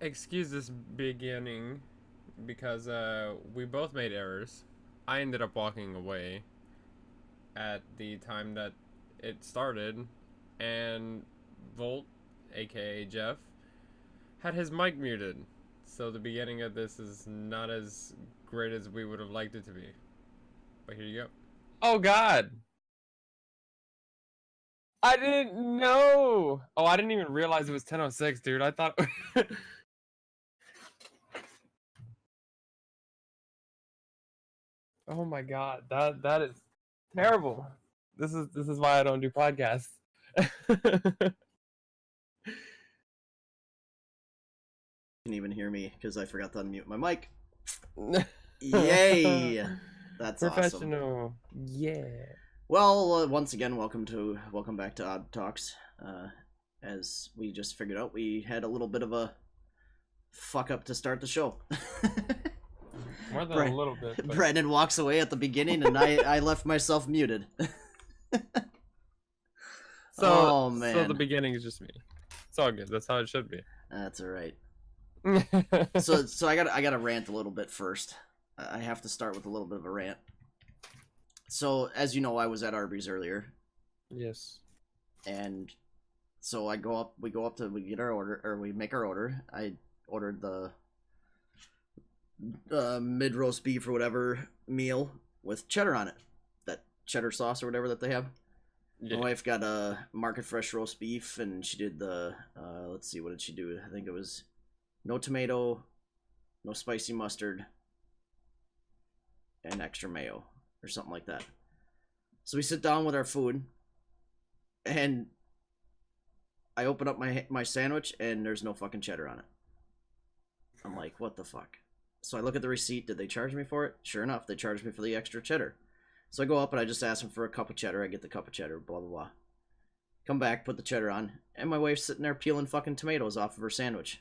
excuse this beginning because we both made errors. I ended up walking away at the time that it started, and Volt, aka Jeff, had his mic muted. So the beginning of this is not as great as we would have liked it to be. But here you go. Oh God. I didn't know. Oh, I didn't even realize it was 10:06, dude. I thought Oh my God. That is terrible. This is why I don't do podcasts. Can even hear me because I forgot to unmute my mic. Yay! That's Professional. awesome. Yeah. Well, once again, welcome back to Odd Talks. As we just figured out, we had a little bit of a fuck up to start the show. More than a little bit. But... Brandon walks away at the beginning, and I left myself muted. Oh man! So the beginning is just me. It's all good. That's how it should be. That's all right. So I gotta rant a little bit first. I have to start with a little bit of a rant. So as you know, I was at Arby's earlier. Yes. And so we go up we get our order, or we make our order. I ordered the mid roast beef or whatever meal with cheddar on it, that cheddar sauce or whatever that they have. Yeah. My wife got a market fresh roast beef, and she did the let's see, what did she do? I think it was no tomato, no spicy mustard, and extra mayo or something like that. So we sit down with our food, and I open up my sandwich, and there's no fucking cheddar on it. I'm like, what the fuck? So I look at the receipt. Did they charge me for it? Sure enough, they charged me for the extra cheddar. So I go up and I just ask them for a cup of cheddar. I get the cup of cheddar, blah, blah, blah. Come back, put the cheddar on, and my wife's sitting there peeling fucking tomatoes off of her sandwich.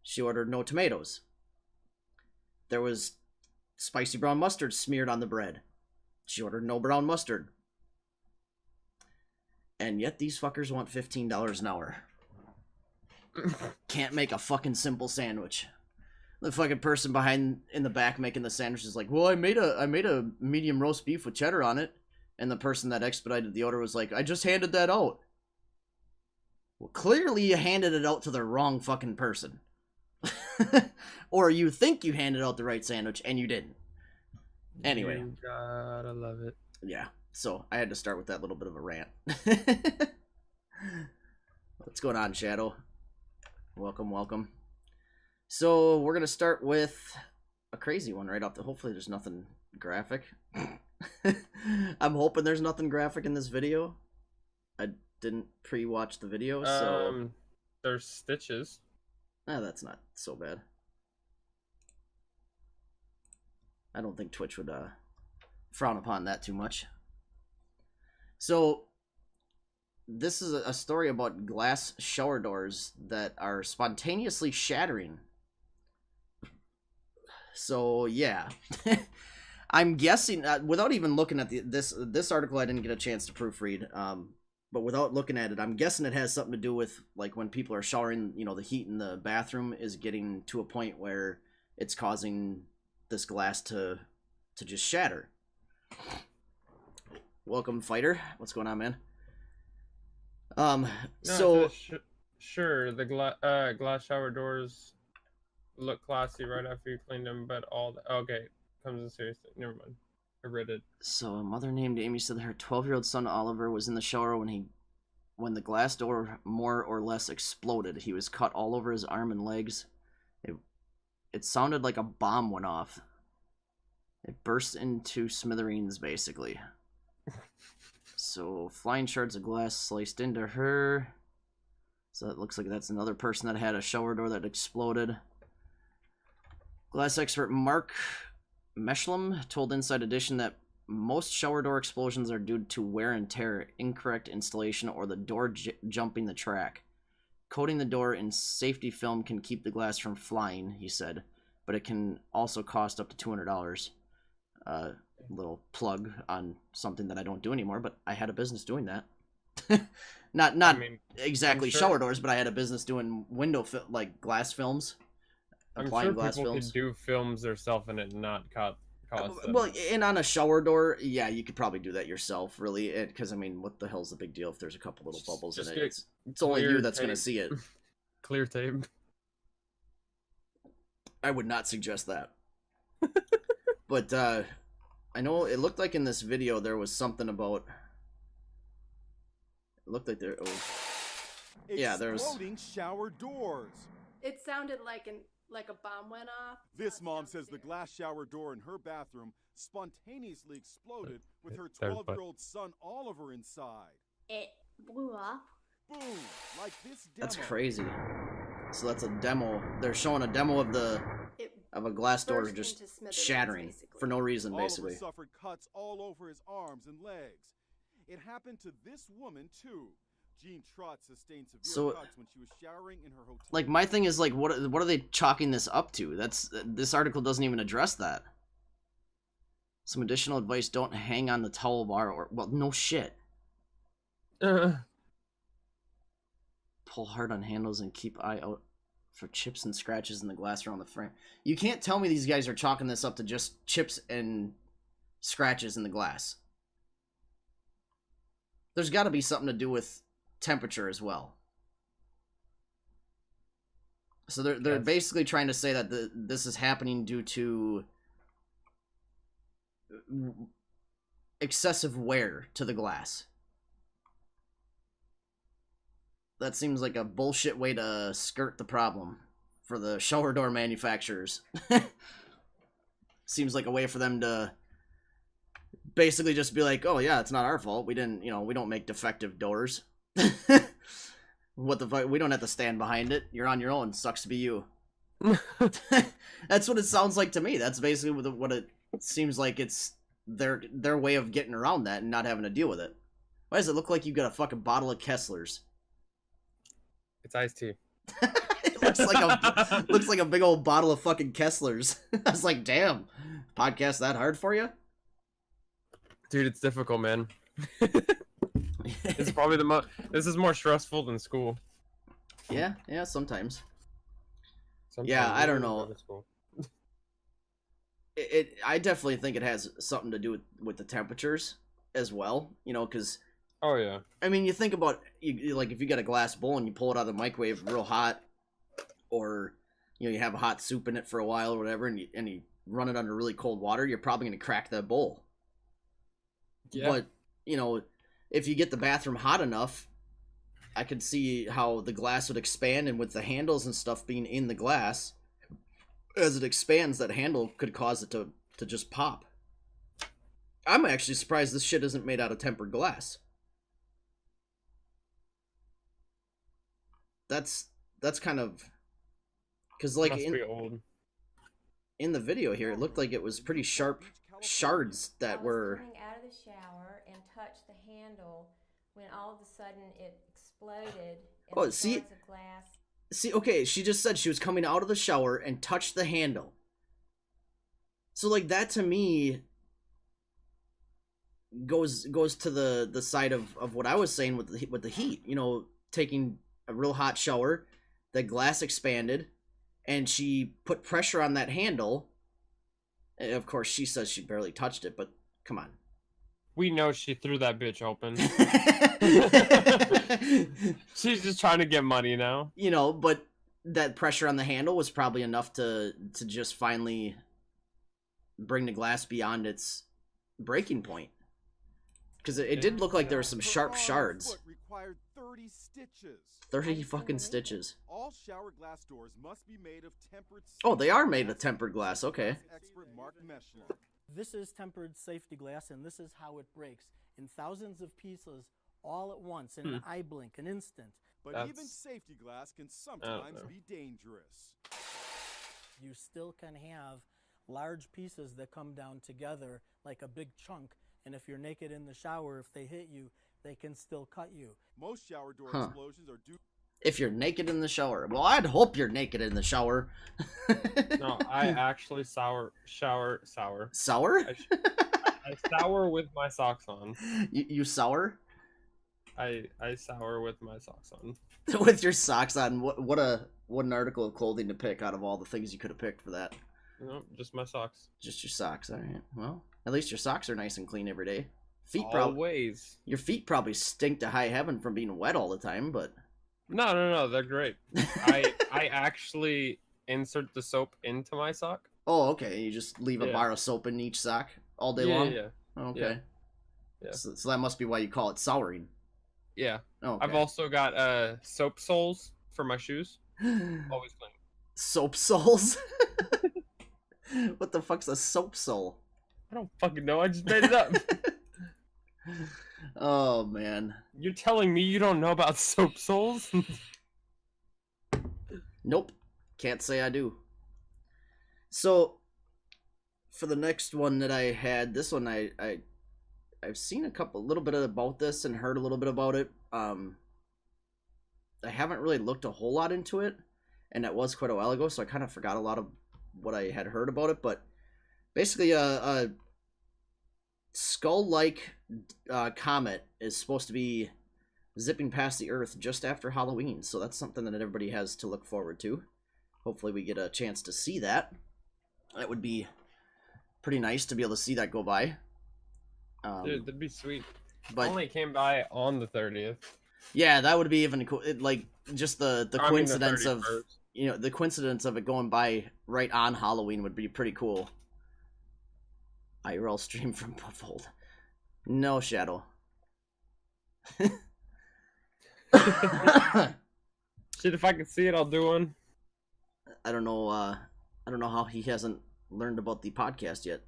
She ordered no tomatoes. There was spicy brown mustard smeared on the bread. She ordered no brown mustard. And yet these fuckers want $15 an hour. Can't make a fucking simple sandwich. The fucking person behind in the back making the sandwich is like, well, I made a medium roast beef with cheddar on it. And the person that expedited the order was like, I just handed that out. Well, clearly you handed it out to the wrong fucking person. Or you think you handed out the right sandwich and you didn't. Anyway. You gotta love it. Yeah. So I had to start with that little bit of a rant. What's going on, Shadow? Welcome. So we're gonna start with a crazy one right off the. Hopefully there's nothing graphic. I'm hoping there's nothing graphic in this video. I didn't pre-watch the video, so there's stitches. That's not so bad. I don't think Twitch would frown upon that too much. So this is a story about glass shower doors that are spontaneously shattering. So yeah, I'm guessing without even looking at this article, I didn't get a chance to proofread. But without looking at it, I'm guessing it has something to do with, like, when people are showering, you know, the heat in the bathroom is getting to a point where it's causing this glass to just shatter. Welcome, Fighter. What's going on, man? Sure, the glass shower doors look classy right after you clean them, but okay, comes in serious. Never mind. I read it. So a mother named Amy said that her 12-year-old son Oliver was in the shower when the glass door more or less exploded. He was cut all over his arm and legs. It sounded like a bomb went off. It burst into smithereens, basically. So flying shards of glass sliced into her. So it looks like that's another person that had a shower door that exploded. Glass expert Mark Meshlam told Inside Edition that most shower door explosions are due to wear and tear, incorrect installation, or the door jumping the track. Coating the door in safety film can keep the glass from flying, he said, but it can also cost up to $200. Little plug on something that I don't do anymore, but I had a business doing that. not I mean, exactly sure- shower doors, but I had a business doing like glass films, I'm applying sure glass people films. could do films themselves and it not cost them Well, much. and on a shower door, yeah, you could probably do that yourself, really, because I mean, what the hell's the big deal if there's a couple little bubbles in Just it? get It's only you clear that's gonna tape. see it. Clear tape. I would not suggest that. But I know it looked like in this video there was something about. It looked like there. Oh, yeah, there was. Exploding shower doors. It sounded like a bomb went off. This mom says the glass shower door in her bathroom spontaneously exploded with her There's 12-year-old son Oliver inside. It blew off. Boom! Like this demo. That's crazy. So that's a demo. They're showing a demo of It a glass door burst just into smithereens, shattering basically. for no reason, Oliver basically. suffered cuts all over his arms and legs. It happened to this woman too. Jean Trott sustained severe So- cuts when she was showering in her hotel. Like, my thing is, like, what are they chalking this up to? This article doesn't even address that. Some additional advice: don't hang on the towel bar, or well, no shit. Pull hard on handles and keep eye out for chips and scratches in the glass around the frame. You can't tell me these guys are chalking this up to just chips and scratches in the glass. There's got to be something to do with temperature as well. So they're Yes. basically trying to say that this is happening due to excessive wear to the glass. That seems like a bullshit way to skirt the problem for the shower door manufacturers. Seems like a way for them to basically just be like, oh yeah, it's not our fault. We didn't, we don't make defective doors. What the fuck? We don't have to stand behind it. You're on your own. Sucks to be you. That's what it sounds like to me. That's basically what it seems like. It's their way of getting around that and not having to deal with it. Why does it look like you got a fucking bottle of Kessler's? It's iced tea. It looks like a big old bottle of fucking Kessler's. I was like, damn, podcast that hard for you? Dude, it's difficult, man. It's probably this is more stressful than school. Yeah, sometimes. Sometimes Yeah, I don't it's know. more than school. I definitely think it has something to do with the temperatures as well, because Oh yeah. I mean, you think about like if you got a glass bowl and you pull it out of the microwave real hot, or you have a hot soup in it for a while or whatever, and you run it under really cold water, you're probably gonna crack that bowl. Yeah. But if you get the bathroom hot enough, I could see how the glass would expand, and with the handles and stuff being in the glass, as it expands, that handle could cause it to just pop. I'm actually surprised this shit isn't made out of tempered glass. That's kind of because like Must be old. in the video here, it looked like it was pretty sharp shards that I were. was coming out of the shower and touched the handle when all of a sudden it exploded. And Oh, the see- shards of glass. See, okay, she just said she was coming out of the shower and touched the handle. So like that to me goes to the side of what I was saying with the heat. Taking a real hot shower, the glass expanded, and she put pressure on that handle. And of course, she says she barely touched it, but come on. We know she threw that bitch open. She's just trying to get money now. But that pressure on the handle was probably enough to just finally bring the glass beyond its breaking point. Because it did look like there were some sharp shards. Required 30 stitches. 30 fucking stitches. All shower glass doors must be made of tempered. Oh, they are made of tempered glass, okay. Expert Mark Meshler. This is tempered safety glass, and this is how it breaks in thousands of pieces all at once in an eye blink, an instant. But That's- even safety glass can sometimes be dangerous. You still can have large pieces that come down together like a big chunk, and if you're naked in the shower, if they hit you, they can still cut you. Most shower door Huh. explosions are due. If you're naked in the shower. Well, I'd hope you're naked in the shower. No, I actually shower. Sour? I shower with my socks on. You sour? I sour with my socks on. With your socks on. What an article of clothing to pick out of all the things you could have picked for that. No, just my socks. Just your socks. All right. Well, at least your socks are nice and clean every day. Feet probably. Always. Your feet probably stink to high heaven from being wet all the time, but. No, they're great. I actually insert the soap into my sock. Oh, okay. You just leave a bar of soap in each sock all day long? Yeah. Okay. Yeah. So that must be why you call it souring. Yeah. Okay. I've also got soap soles for my shoes. Always clean. Soap soles? What the fuck's a soap sole? I don't fucking know. I just made it up. Oh, man. You're telling me you don't know about soap soles? Nope. Can't say I do. So, for the next one that I had, this one I've seen a little bit about this and heard a little bit about it. I haven't really looked a whole lot into it, and that was quite a while ago, so I kind of forgot a lot of what I had heard about it. But basically, a skull-like comet is supposed to be zipping past the Earth just after Halloween, so that's something that everybody has to look forward to. Hopefully, we get a chance to see that. That would be pretty nice to be able to see that go by. Dude, that'd be sweet. But Only came by on the 30th. yeah, that would be even cool. Like just the coincidence of 31st. The coincidence of it going by right on Halloween would be pretty cool. IRL stream from Buffhold. No Shadow. Shit, if I could see it, I'll do one. I don't know how he hasn't learned about the podcast yet.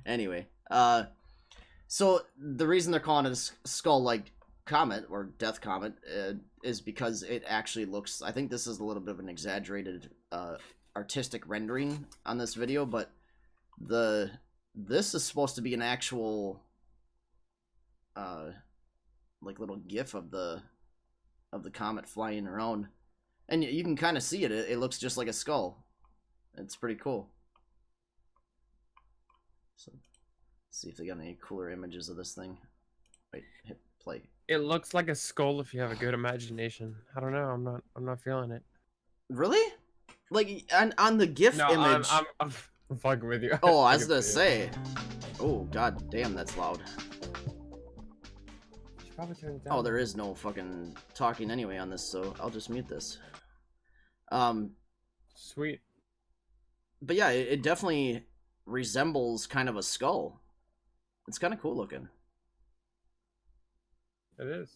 Anyway, so the reason they're calling it a skull-like comet or death comet is because it actually looks. I think this is a little bit of an exaggerated artistic rendering on this video, but this is supposed to be an actual like little GIF of the comet flying around, and you can kind of see it. It looks just like a skull. It's pretty cool. So, see if they got any cooler images of this thing. Wait, hit play. It looks like a skull if you have a good imagination. I don't know. I'm not feeling it. Really? Like on the GIF No, image. I'm fucking with you. Oh, I was gonna say. Oh, god damn, that's loud. Should probably turn it down. Oh, there is no fucking talking anyway on this, so I'll just mute this. Sweet. But yeah, it definitely resembles kind of a skull. It's kind of cool looking. It is.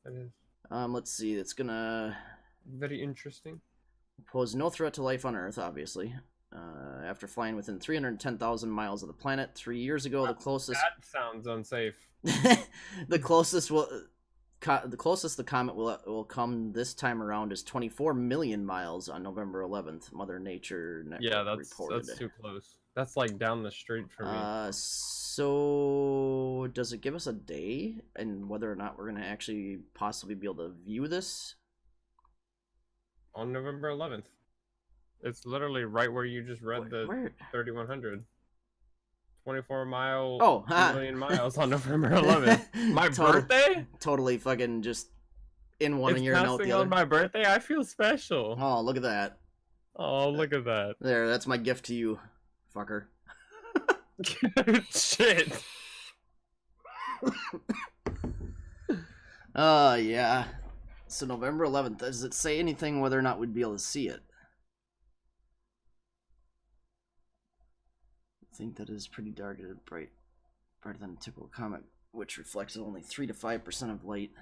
It is. Let's see. It's gonna Very interesting. pose no threat to life on Earth, obviously. After flying within 310,000 miles of the planet 3 years ago, the closest That sounds unsafe. the closest the comet will come this time around is 24 million miles on November 11th. Mother Nature Network Yeah, reported. that's too close. That's like down the street from me. So does it give us a day and whether or not we're gonna actually possibly be able to view this? On November 11th. It's literally right where you just read the Where? 3100. 24 mile Oh, ha. million miles on November 11th. My birthday? Totally fucking just in one It's ear and out passing the other. on my birthday. I feel special. Oh, look at that. Oh, look at that. There, that's my gift to you, fucker. Shit. Yeah. So November 11th, does it say anything whether or not we'd be able to see it? I think that is pretty dark and brighter than a typical comet, which reflects only 3 to 5% of light.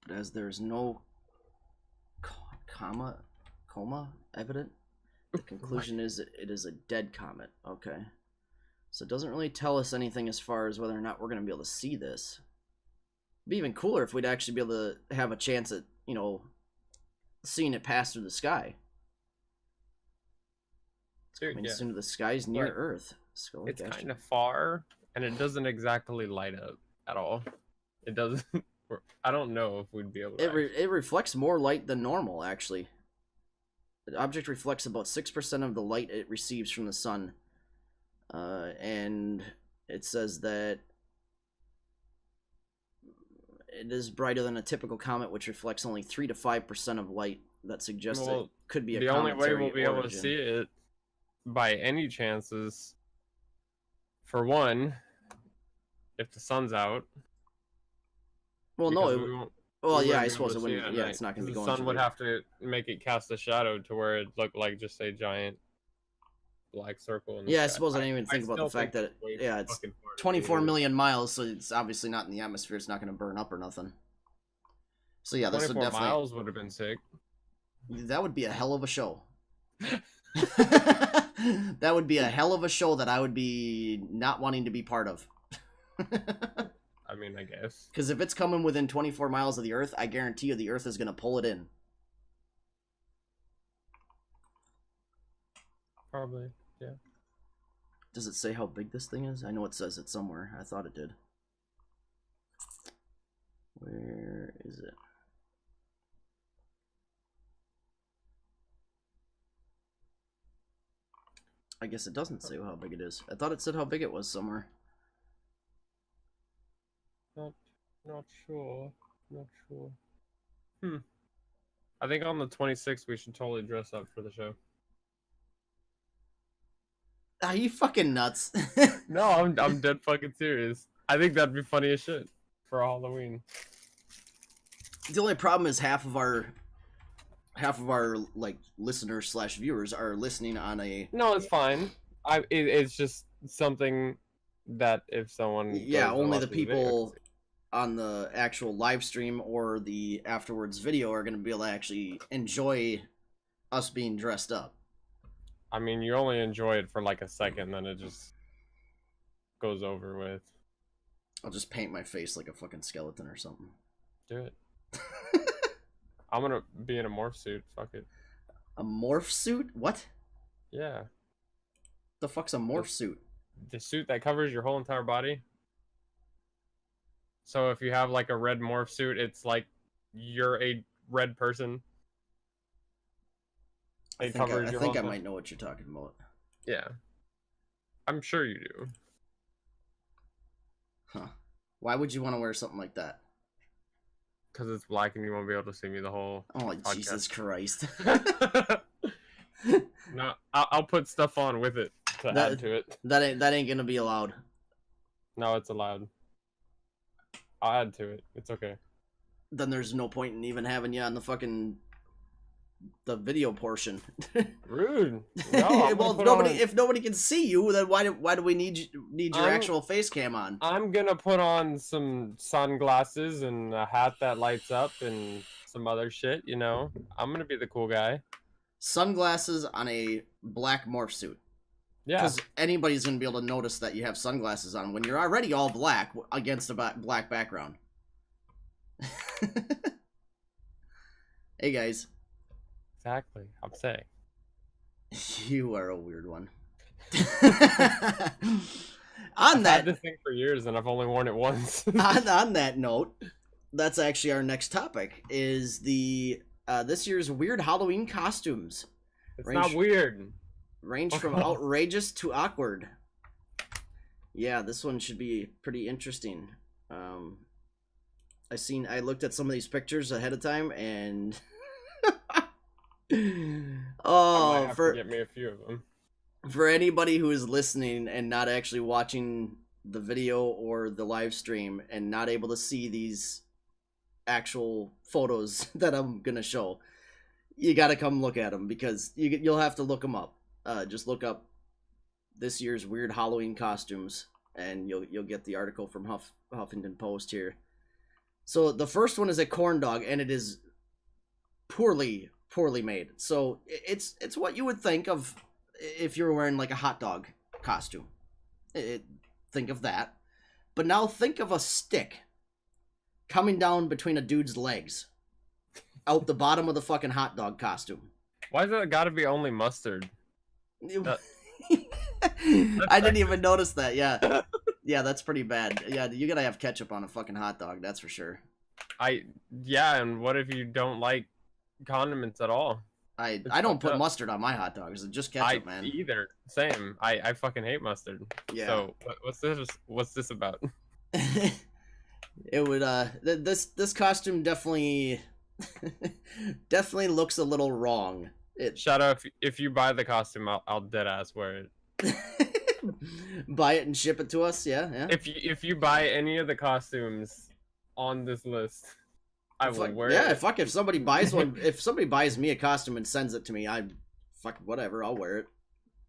But as there's no coma evident, the conclusion is that it is a dead comet. Okay. So it doesn't really tell us anything as far as whether or not we're going to be able to see this. It'd be even cooler if we'd actually be able to have a chance at, seeing it pass through the sky. Dude, Coming yeah. soon to the skies near Right. Earth. Skull It's gash- kind of far, and it doesn't exactly light up at all. It doesn't. I don't know if we'd be able to. It reflects more light than normal, actually. The object reflects about 6% of the light it receives from the sun. And it says that it is brighter than a typical comet, which reflects only 3 to 5% of light. That suggests that it could be a the only way cometary we'll be able to origin. see it by any chances, for one, if the sun's out. Well, because no. we won't- Well, we yeah, wouldn't I be able suppose to it see wouldn't. at Yeah, night, it's not going to be 'cause going the sun would through. have to make it cast a shadow to where it looked like just a giant black circle. In the Yeah, I sky. suppose I didn't even think about the still fact that way yeah, it's fucking far to 24 see it. million miles, so it's obviously not in the atmosphere. It's not going to burn up or nothing. So yeah, this would 24 definitely. miles would have been sick. That would be a hell of a show. That would be a hell of a show that I would be not wanting to be part of. I mean, I guess. Because if it's coming within 24 miles of the Earth, I guarantee you the Earth is going to pull it in. Probably, yeah. Does it say how big this thing is? I know it says it somewhere. I thought it did. Where is it? I guess it doesn't say how big it is. I thought it said how big it was somewhere. Not sure. Not sure. I think on the 26th we should totally dress up for the show. Are you fucking nuts? No, I'm dead fucking serious. I think that'd be funny as shit for Halloween. The only problem is half of our like listeners / viewers are listening on a No, it's fine. It's just something that if someone yeah, goes and only the watches video people can see. on the actual live stream or the afterwards video are going to be able to actually enjoy us being dressed up. I mean, you only enjoy it for like a second, then it just goes over with. I'll just paint my face like a fucking skeleton or something. Do it. I'm gonna be in a morph suit. Fuck it. A morph suit? What? Yeah. The fuck's a morph suit? The suit that covers your whole entire body. So if you have like a red morph suit, it's like you're a red person. I It think covers I your think whole I entire- might know what you're talking about. Yeah. I'm sure you do. Huh. Why would you want to wear something like that? Because it's black and you won't be able to see me the whole Oh, podcast. Jesus Christ. No, I'll put stuff on with it to add to it. That ain't gonna be allowed. No, it's allowed. I'll add to it. It's okay. Then there's no point in even having you on the video portion. Rude. No, Well, if nobody can see you, then why do we need your actual face cam on? I'm gonna put on some sunglasses and a hat that lights up and some other shit, you know. I'm gonna be the cool guy. Sunglasses on a black morph suit. Yeah. Because anybody's going to be able to notice that you have sunglasses on when you're already all black against a black background. Hey, guys. Exactly. I'm saying. You are a weird one. I've had this thing for years and I've only worn it once. on that note, that's actually our next topic, is the this year's weird Halloween costumes. It's not weird. Range from outrageous to awkward. Yeah, this one should be pretty interesting. I looked at some of these pictures ahead of time, and I might have to get me a few of them. For anybody who is listening and not actually watching the video or the live stream and not able to see these actual photos that I'm gonna show, you gotta come look at them, because you'll have to look them up. Just look up this year's weird Halloween costumes, and you'll get the article from Huffington Post here. So the first one is a corn dog, and it is poorly made. So it's what you would think of if you're wearing like a hot dog costume. Think of that. But now think of a stick coming down between a dude's legs out the bottom of the fucking hot dog costume. Why's that gotta be only mustard? I didn't even notice that. Yeah. Yeah, that's pretty bad. Yeah, you gotta have ketchup on a fucking hot dog, that's for sure. Yeah, and what if you don't like condiments at all? I It's don't fucked put up. mustard on my hot dogs. It's just I ketchup, man. either. Same. I fucking hate mustard. Yeah. So what's this? What's this about? It would this costume definitely definitely looks a little wrong. It Shadow, if you buy the costume, I'll dead ass wear it. buy it and ship it to us. Yeah. If you buy any of the costumes on this list, I will wear it. Fuck, if somebody buys one, if somebody buys me a costume and sends it to me, fuck whatever, I'll wear it.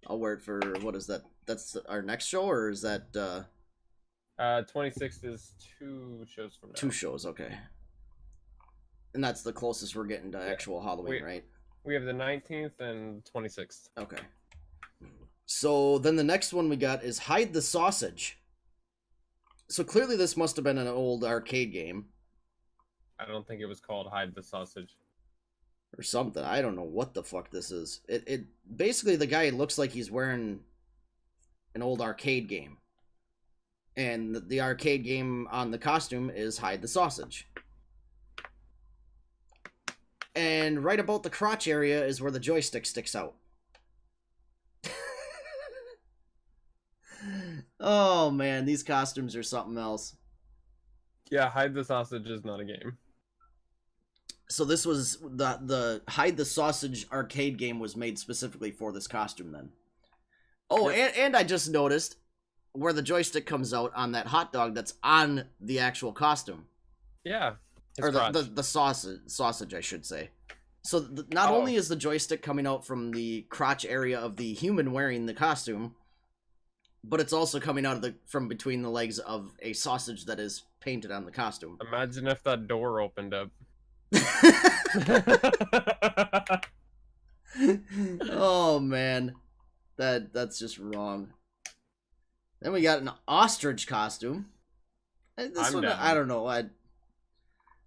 I'll wear it for, what is that? That's our next show, or is that 26th is 2 shows from now. 2 shows? Okay. And that's the closest we're getting to actual Halloween, right? We have the 19th and 26th. Okay. So then the next one we got is Hide the Sausage. So clearly this must have been an old arcade game. I don't think it was called Hide the Sausage. Or something. I don't know what the fuck this is. It basically, the guy looks like he's wearing an old arcade game. And the arcade game on the costume is Hide the Sausage. And right about the crotch area is where the joystick sticks out. Oh man, these costumes are something else. Yeah, Hide the Sausage is not a game. So this was the Hide the Sausage arcade game was made specifically for this costume then. Oh, Yep. and I just noticed where the joystick comes out on that hot dog that's on the actual costume. Yeah. Or the sausage, I should say. So not only is the joystick coming out from the crotch area of the human wearing the costume, but it's also coming out of from between the legs of a sausage that is painted on the costume. Imagine if that door opened up. Oh man, that's just wrong. Then we got an ostrich costume. This one, down. I don't know. I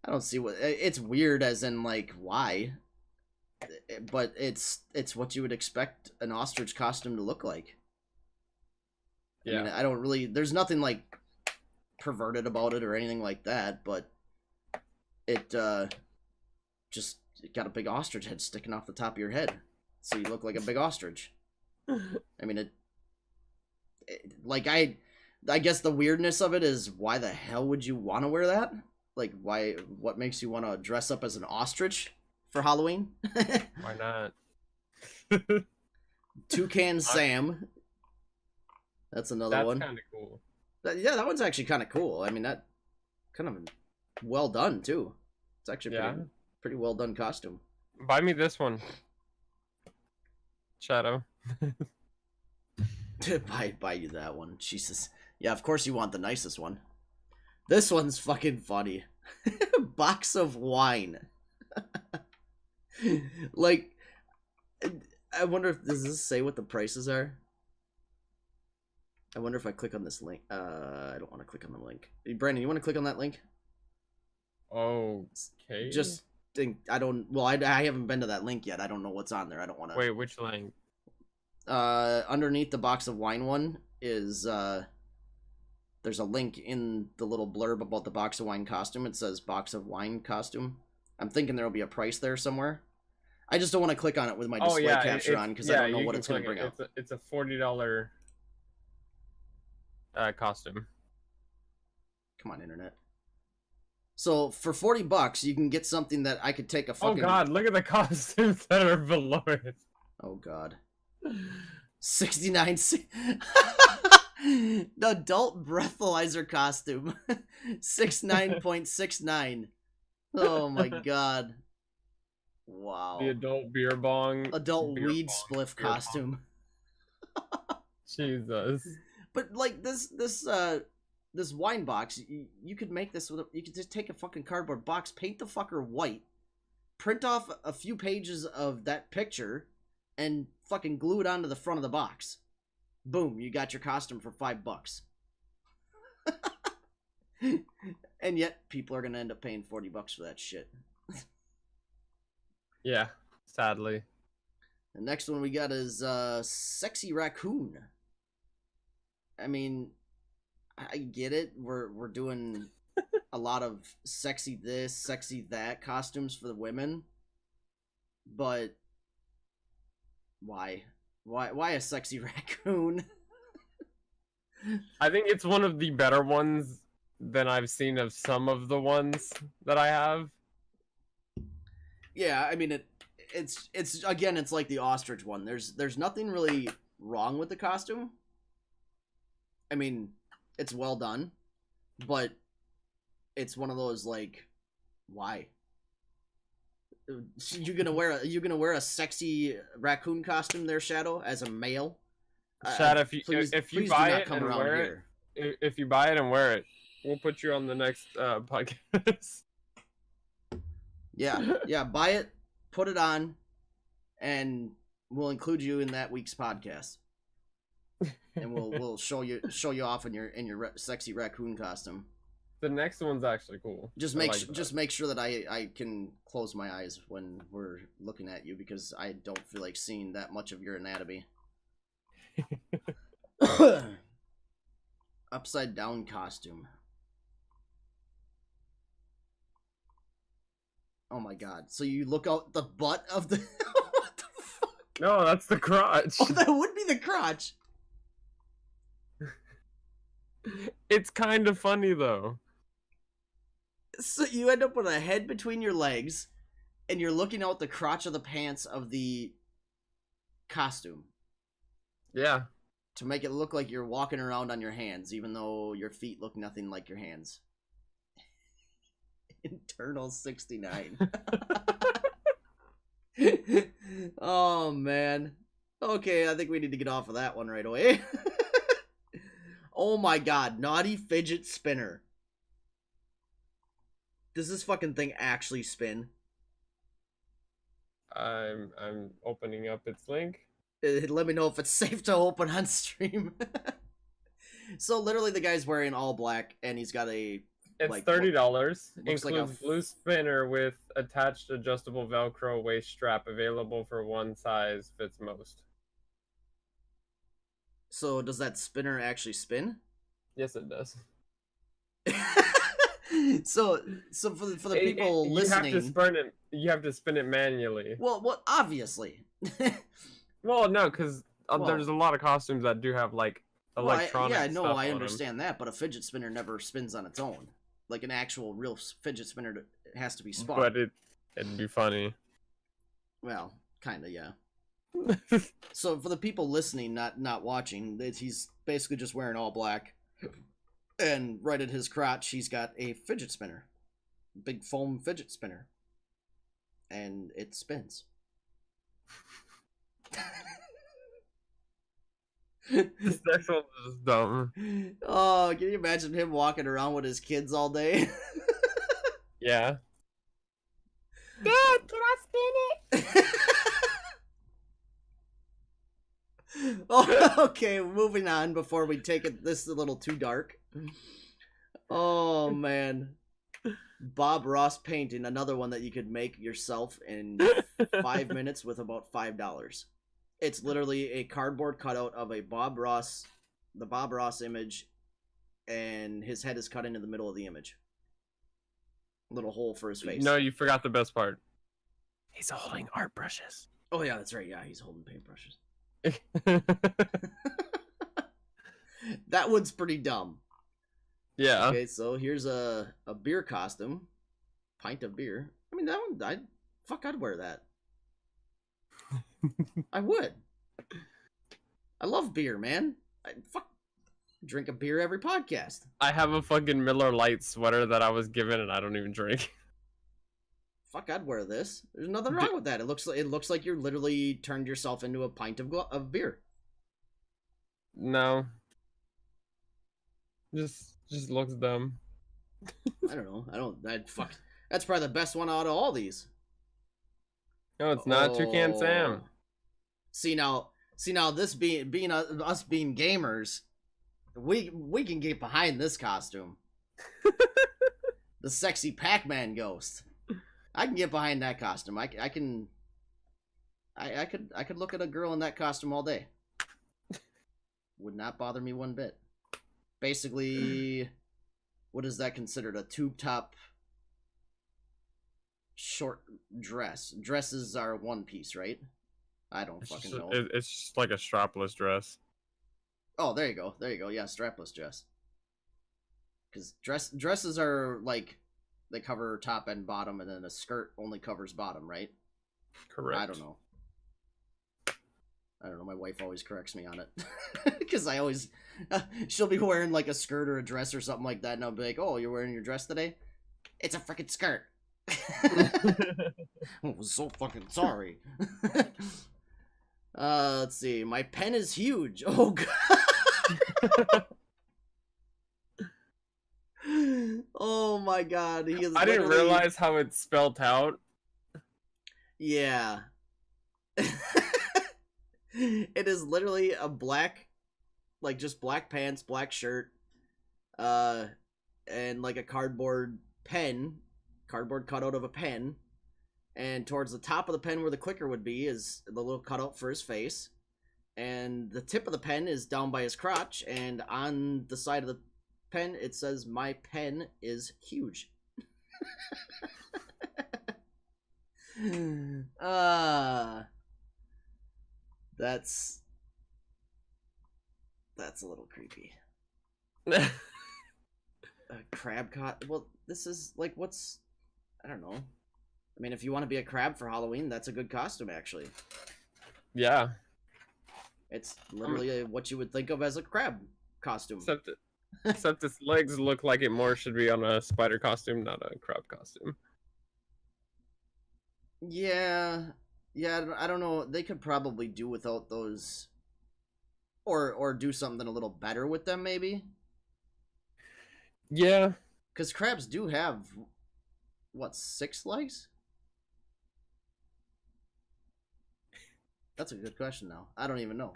don't see what it's weird, as in like why, but it's what you would expect an ostrich costume to look like. Yeah. I mean, I don't really. There's nothing like perverted about it or anything like that, but it just got a big ostrich head sticking off the top of your head, so you look like a big ostrich. I mean, like I guess the weirdness of it is, why the hell would you want to wear that? Like, why? What makes you want to dress up as an ostrich for Halloween? Why not? Toucan Sam. That's another one. That's kind of cool. Yeah, that one's actually kind of cool. I mean, that kind of well done too. It's actually pretty well done costume. Buy me this one. Shadow. buy you that one. Jesus. Yeah, of course you want the nicest one. This one's fucking funny. Box of wine. Like, I wonder if, does this say what the prices are? I wonder if I click on this link. I don't want to click on the link. Brandon, you want to click on that link? Okay. Just think, I haven't been to that link yet. I don't know what's on there. I don't want to. Wait, which link? Underneath the box of wine one is, there's a link in the little blurb about the box of wine costume. It says box of wine costume. I'm thinking there'll be a price there somewhere. I just don't want to click on it with my display capture on, because I don't know what it's going to bring up. It's a $40 costume. Come on, internet. So for $40, you can get something that I could take a fucking. Oh god, look at the costumes that are below it. Oh god. 69. The adult breathalyzer costume. 69.69. Oh my god. Wow. The adult beer bong. Adult beer weed bong, spliff beer bong. costume. Jesus. But like this wine box, you could make this with you could just take a fucking cardboard box, paint the fucker white, print off a few pages of that picture, and fucking glue it onto the front of the box. Boom, you got your costume for $5. And yet people are gonna end up paying $40 for that shit. Yeah, sadly. The next one we got is Sexy Raccoon. I mean, I get it. We're doing a lot of sexy this, sexy that costumes for the women. But Why? Why a sexy raccoon? I think it's one of the better ones than I've seen of some of the ones that I have. Yeah, I mean it's again, it's like the ostrich one. There's nothing really wrong with the costume. I mean, it's well done, but it's one of those like, why? You gonna wear a sexy raccoon costume there, Shadow, as a male? Shadow, Please if you do buy not it come and around wear here. it, if you buy it and wear it, we'll put you on the next podcast. Yeah, buy it, put it on, and we'll include you in that week's podcast. And we'll show you off in your sexy raccoon costume. The next one's actually cool. Just I make like that. just make sure that I can close my eyes when we're looking at you, because I don't feel like seeing that much of your anatomy. Upside down costume. Oh my god. So you look out the butt of the what the fuck? No, that's the crotch. Oh, that would be the crotch. It's kind of funny though. So you end up with a head between your legs, and you're looking out the crotch of the pants of the costume Yeah. to make it look like you're walking around on your hands, even though your feet look nothing like your hands. Internal 69. Oh, man. Okay, I think we need to get off of that one right away. Oh my god, naughty fidget spinner. Does this fucking thing actually spin? I'm opening up its link. Let me know if it's safe to open on stream. So literally the guy's wearing all black, and he's got a... It's like, $30. looks Includes like a- blue spinner with attached adjustable Velcro waist strap, available for one size, fits most. So does that spinner actually spin? Yes, it does. So for the people listening... You have to spin it manually. Well, obviously. Well, no, because Well- there's a lot of costumes that do have like electronic I know, stuff I on 'em. understand that, but a fidget spinner never spins on its own. Like an actual real fidget spinner has to be spun. But it'd be funny. Well, kind of, yeah. So for the people listening, not watching, he's basically just wearing all black, and right at his crotch, he's got a fidget spinner, big foam fidget spinner, and it spins. This next one's just dumb. Oh, can you imagine him walking around with his kids all day? Yeah. Dad, can I spin it? Oh, okay, moving on before we take it this a little too dark. Oh man. Bob Ross painting, another one that you could make yourself in 5 minutes with about $5. It's literally a cardboard cutout of the Bob Ross image, and his head is cut into the middle of the image. A little hole for his face. No, you forgot the best part. He's holding art brushes. Oh yeah, that's right. Yeah, he's holding paintbrushes. That one's pretty dumb. Yeah. Okay, so here's a beer costume. Pint of beer. I mean, that one, I'd wear that. I would. I love beer, man. I drink a beer every podcast. I have a fucking Miller Lite sweater that I was given and I don't even drink. I'd wear this. There's nothing wrong with that. It looks like you literally turned yourself into a pint of beer. No. Just looks dumb. I don't know. That's probably the best one out of all these. No, it's not. Toucan Sam. See now, this being us being gamers, we can get behind this costume. The sexy Pac-Man ghost. I can get behind that costume. I could look at a girl in that costume all day. Would not bother me one bit. Basically, what is that considered? A tube top short dress. Dresses are one piece, right? I don't It's fucking just, know. it's just like a strapless dress. Oh, there you go. There you go. Yeah, strapless dress. Because dresses are like they cover top and bottom, and then a skirt only covers bottom, right? Correct. I don't know. My wife always corrects me on it because I always she'll be wearing like a skirt or a dress or something like that, and I'll be like, "Oh, you're wearing your dress today? It's a freaking skirt." I'm so fucking sorry. Let's see. My pen is huge. Oh god. Oh my god. He is I didn't literally- realize how it's spelled out. Yeah. It is literally a black, like just black pants, black shirt, and like a cardboard cutout of a pen, and towards the top of the pen where the clicker would be is the little cutout for his face, and the tip of the pen is down by his crotch, and on the side of the pen it says, "My pen is huge." That's a little creepy. A crab caught. Well, this is like what's. I don't know. I mean, if you want to be a crab for Halloween, that's a good costume, actually. Yeah. It's literally what you would think of as a crab costume. Except its legs look like it more should be on a spider costume, not a crab costume. Yeah, I don't know. They could probably do without those, or do something a little better with them, maybe. Yeah. Because crabs do have, what, 6 legs? That's a good question now. I don't even know.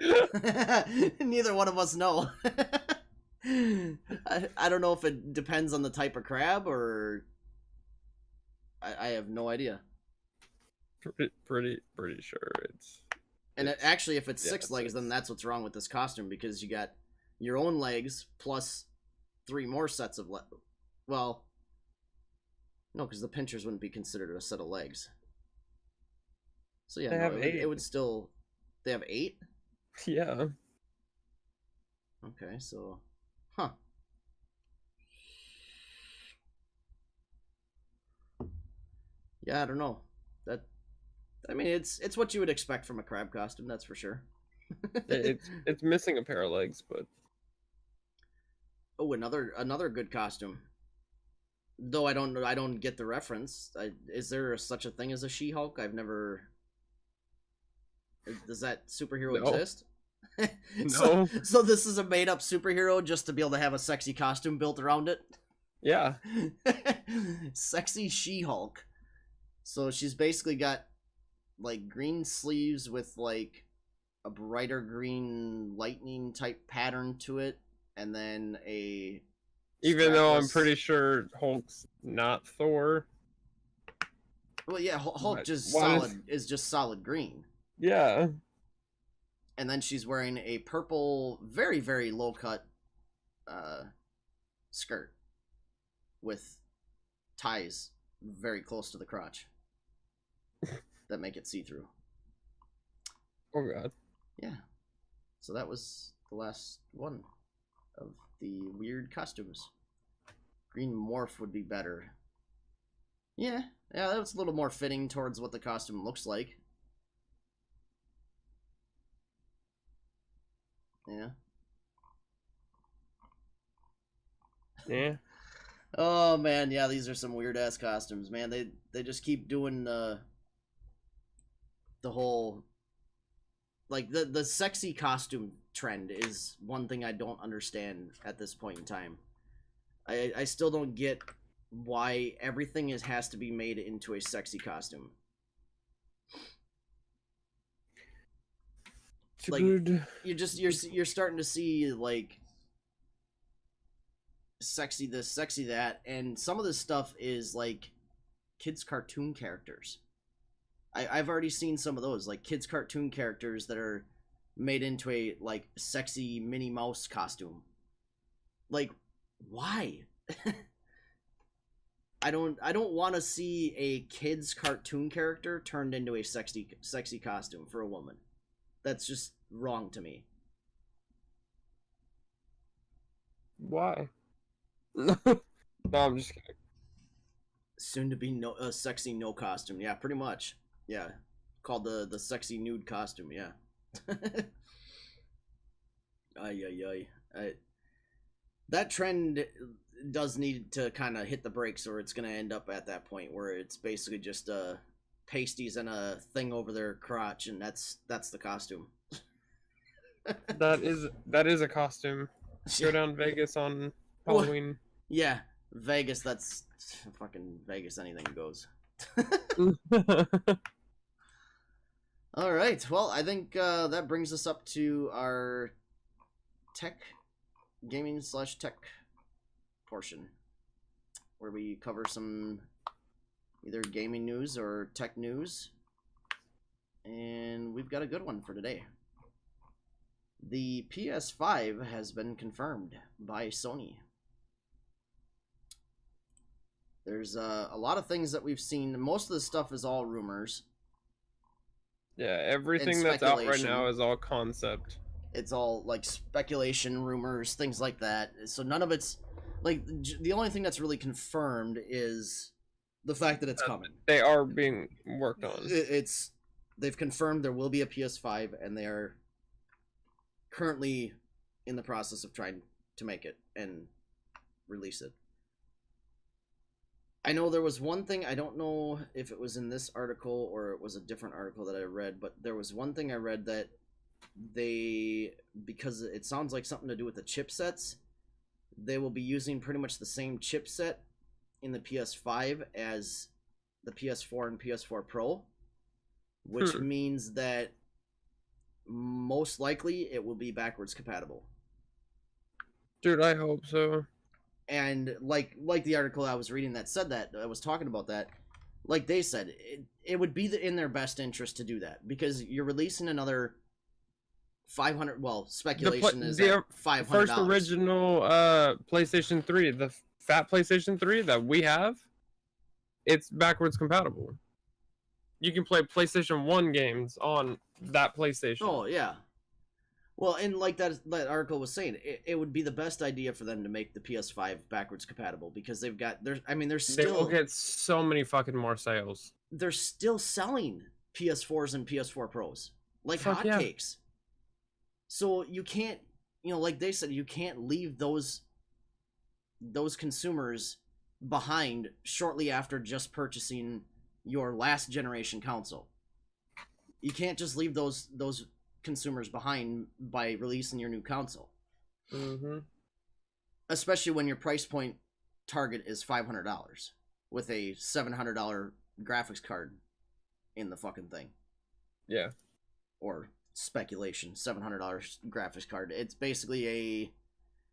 Neither one of us know. I don't know if it depends on the type of crab, or I have no idea. Pretty sure it's. And actually, if it's yeah, 6 legs, then that's what's wrong with this costume, because you got your own legs plus 3 more sets of legs. Well, no, because the pinchers wouldn't be considered a set of legs. So yeah, They have it 8. would still. They have 8? Yeah. Okay, so. Huh. Yeah, I don't know. I mean, it's what you would expect from a crab costume, that's for sure. it's missing a pair of legs, but. Oh, another good costume. Though I don't get the reference. Is there such a thing as a She-Hulk? I've never. Does that superhero No. exist? No. So this is a made-up superhero just to be able to have a sexy costume built around it? Yeah. Sexy She-Hulk. So she's basically got like green sleeves with like a brighter green lightning type pattern to it, and then a Even though I'm strapless- pretty sure Hulk's not Thor. Well, yeah, Hulk But just one is just solid green. Yeah. And then she's wearing a purple, very, very low cut skirt with ties very close to the crotch that make it see-through. Oh god. Yeah. So that was the last one of the weird costumes. Green morph would be better. Yeah, that was a little more fitting towards what the costume looks like. Yeah. Yeah. Oh man, yeah, these are some weird ass costumes, man. They just keep doing the whole like the sexy costume trend is one thing I don't understand at this point in time. I still don't get why everything has to be made into a sexy costume. Like, you're starting to see like sexy this, sexy that, and some of this stuff is like kids cartoon characters. I've already seen some of those, like kids cartoon characters that are made into a like sexy Minnie Mouse costume. Like, why? I don't want to see a kids cartoon character turned into a sexy costume for a woman. That's just wrong to me. Why? No, I'm just kidding. Soon to be sexy no costume. Yeah, pretty much. Yeah, called the sexy nude costume. Yeah. Ay. That trend does need to kind of hit the brakes, or it's gonna end up at that point where it's basically just pasties and a thing over their crotch, and that's the costume. That is a costume. Go down Vegas on Halloween. Yeah, Vegas. That's fucking Vegas. Anything goes. All right. Well, I think that brings us up to our gaming/tech portion, where we cover some either gaming news or tech news, and we've got a good one for today. The PS5 has been confirmed by Sony. There's a lot of things that we've seen. Most of the stuff is all rumors. Yeah, everything that's out right now is all concept. It's all like speculation, rumors, things like that. So none of it's like the only thing that's really confirmed is the fact that it's coming. They are being worked on. They've confirmed there will be a PS5, and they are currently in the process of trying to make it and release it. I know there was one thing, I don't know if it was in this article or it was a different article that I read, but there was one thing I read that because it sounds like something to do with the chipsets, they will be using pretty much the same chipset in the PS5 as the PS4 and PS4 Pro, which means that most likely it will be backwards compatible. Dude, I hope so. And like the article I was reading that said that, I was talking about that, like they said, it would be in their best interest to do that, because you're releasing another 500, well, speculation is at $500. First original PlayStation 3, the fat PlayStation 3 that we have, it's backwards compatible. You can play PlayStation 1 games on that PlayStation. Oh, yeah. Well, and like that article was saying, it would be the best idea for them to make the PS5 backwards compatible, because they've got, they will get so many fucking more sales. They're still selling PS4s and PS4 Pros like hotcakes. So you can't, like they said, you can't leave those consumers behind shortly after just purchasing your last generation console. You can't just leave those consumers behind by releasing your new console. Mm-hmm. Especially when your price point target is $500 with a $700 graphics card in the fucking thing. Yeah. Or speculation, $700 graphics card. It's basically a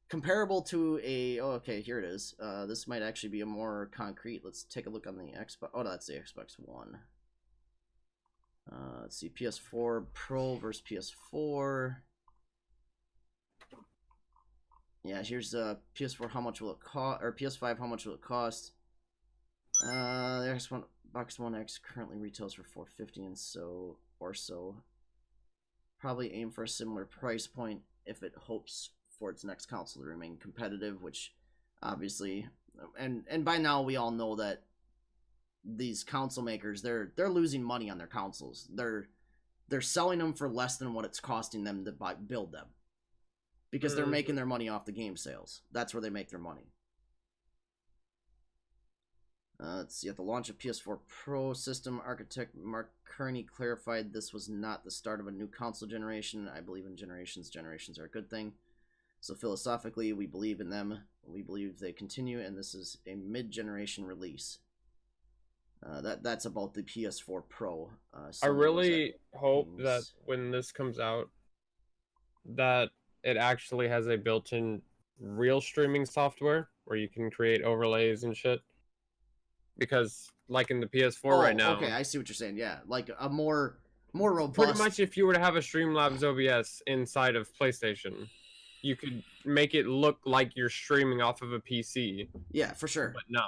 comparable to a, oh, okay, here it is. This might actually be a more concrete. Let's take a look on the Xbox. Oh, no, that's the Xbox One. Let's see, PS4 Pro versus PS4. Yeah, here's PS4. How much will it cost? Or PS5? How much will it cost? The Xbox One X currently retails for $450 and so. Probably aim for a similar price point if it hopes for its next console to remain competitive, which obviously, and by now we all know that these console makers, they're losing money on their consoles. They're selling them for less than what it's costing them to build them, because they're making their money off the game sales. That's where they make their money. Let's see, at the launch of PS4 Pro system, architect Mark Kearney clarified this was not the start of a new console generation. I believe in generations. Generations are a good thing. So philosophically, we believe in them. We believe they continue, and this is a mid-generation release. That's about the PS4 Pro. I really hope that when this comes out, that it actually has a built-in real streaming software where you can create overlays and shit. Because, like in the PS4 right now... okay, I see what you're saying, yeah. Like a more robust... Pretty much if you were to have a Streamlabs OBS inside of PlayStation, you could make it look like you're streaming off of a PC. Yeah, for sure. But no.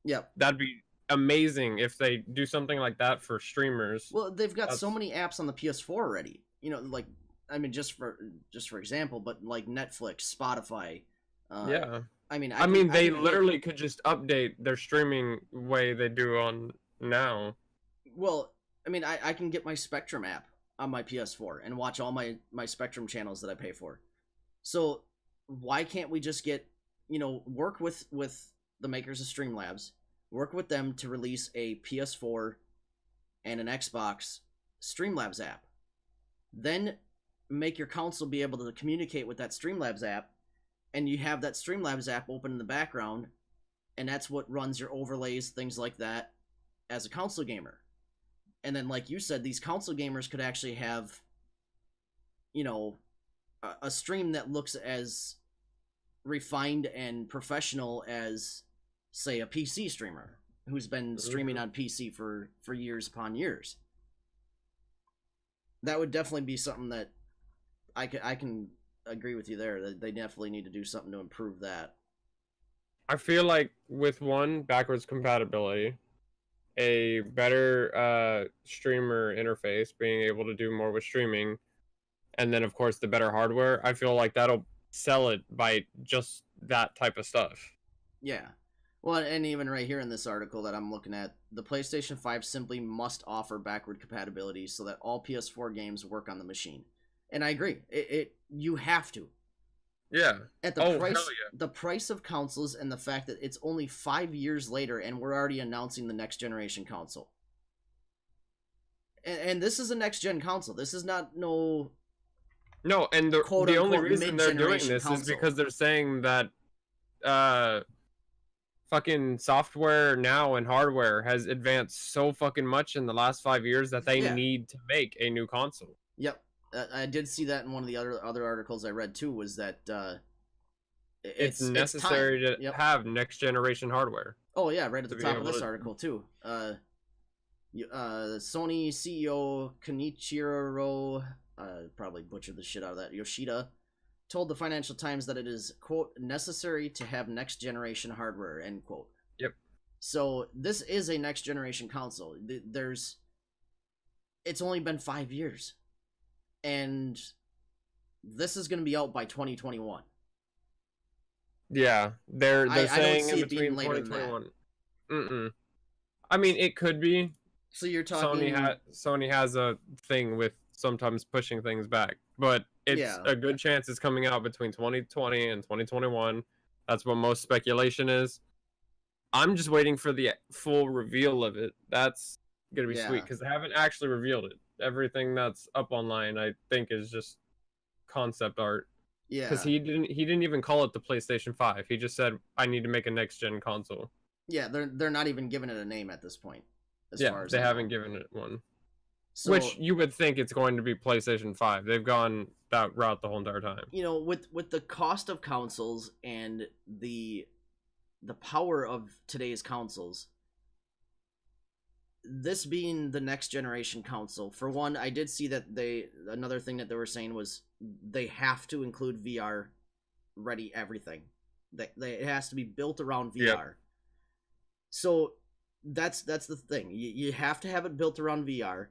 Yep. That'd be amazing if they do something like that for streamers. Well, they've got so many apps on the PS4 already. like, I mean, just for example, but like Netflix, Spotify. Yeah. I mean, I mean, they can get- literally could just update their streaming way they do on now. well, I mean, I can get my Spectrum app on my PS4 and watch all my Spectrum channels that I pay for. So why can't we just get, work with the makers of Streamlabs, work with them to release a PS4 and an Xbox Streamlabs app, then make your console be able to communicate with that Streamlabs app, and you have that Streamlabs app open in the background, and that's what runs your overlays, things like that, as a console gamer. And then, like you said, these console gamers could actually have, a stream that looks as refined and professional as, say, a PC streamer who's been streaming on PC for years upon years. That would definitely be something that I can agree with you there, that they definitely need to do something to improve that. I feel like with backwards compatibility, a better streamer interface, being able to do more with streaming, and then of course the better hardware, I feel like that'll sell it by just that type of stuff. Yeah. Well, and even right here in this article that I'm looking at, the PlayStation 5 simply must offer backward compatibility so that all PS4 games work on the machine. And I agree. You have to. Yeah. At the the price of consoles, and the fact that it's only 5 years later and we're already announcing the next generation console. And this is a next gen console. This is not no, and the only reason they're doing this console is because they're saying that fucking software now and hardware has advanced so fucking much in the last 5 years that they need to make a new console. Yep. I did see that in one of the other articles I read too, was that it's necessary to have next generation hardware. Oh yeah, right at the top of this article too. Sony CEO Kenichiro, probably butchered the shit out of that, Yoshida, told the Financial Times that it is, quote, necessary to have next generation hardware, end quote. Yep. So this is a next generation console. It's only been 5 years. And this is going to be out by 2021. Yeah, they're saying in between 2021. I mean, it could be. So you're talking Sony has a thing with sometimes pushing things back, but it's a good chance it's coming out between 2020 and 2021. That's what most speculation is. I'm just waiting for the full reveal of it. That's gonna be sweet, because they haven't actually revealed it. Everything that's up online, I think, is just concept art. Yeah. Because he didn't even call it the PlayStation 5. He just said, I need to make a next gen console. Yeah, they're not even giving it a name at this point. They haven't given it one. So, which you would think it's going to be PlayStation 5. They've gone that route the whole entire time. With the cost of consoles and the power of today's consoles, this being the next generation console, for one, I did see that another thing that they were saying was they have to include VR ready everything. It has to be built around VR. Yep. So that's the thing. You have to have it built around VR.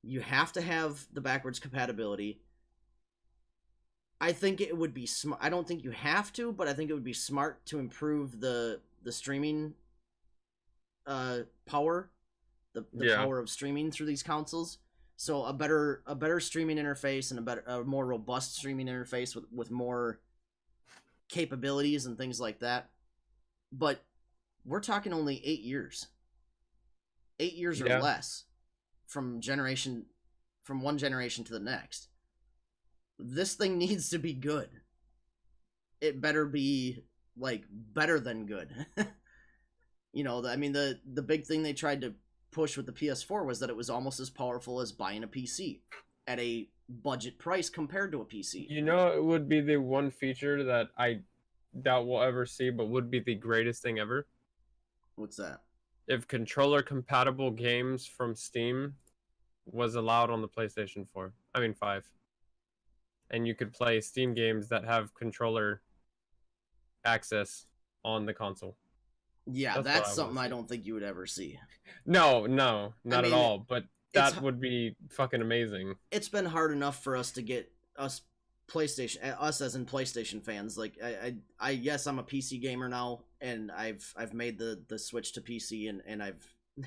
You have to have the backwards compatibility. I think it would be smart. I don't think you have to, but I think it would be smart to improve the streaming power. The power of streaming through these consoles. So a better streaming interface, and a more robust streaming interface with more capabilities and things like that. But we're talking only 8 years. 8 years or less from one generation to the next. This thing needs to be good. It better be like better than good. I mean, the big thing they tried to push with the PS4 was that it was almost as powerful as buying a PC at a budget price compared to a PC. It would be the one feature that I doubt we'll ever see, but would be the greatest thing ever. What's that? If controller compatible games from Steam was allowed on the PlayStation 5. And you could play Steam games that have controller access on the console. Yeah, that's something I don't think you would ever see. No, not at all. But that would be fucking amazing. It's been hard enough for us to get us us as in PlayStation fans. Like I yes, I'm a PC gamer now, and I've made the switch to PC, and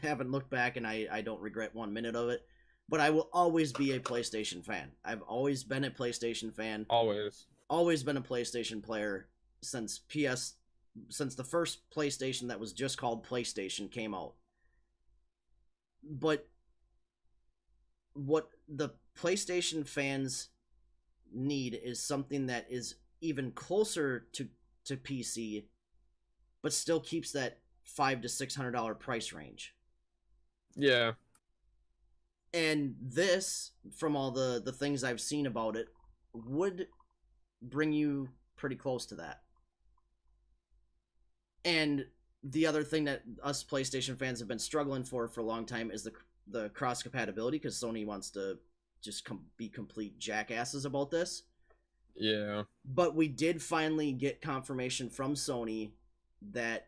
haven't looked back, and I don't regret 1 minute of it. But I will always be a PlayStation fan. I've always been a PlayStation fan. Always been a PlayStation player since the first PlayStation that was just called PlayStation came out. But what the PlayStation fans need is something that is even closer to PC, but still keeps that $500 to $600 price range. Yeah. And this, from all the things I've seen about it, would bring you pretty close to that. And the other thing that us PlayStation fans have been struggling for a long time is the cross compatibility, because Sony wants to just be complete jackasses about this. Yeah. But we did finally get confirmation from Sony that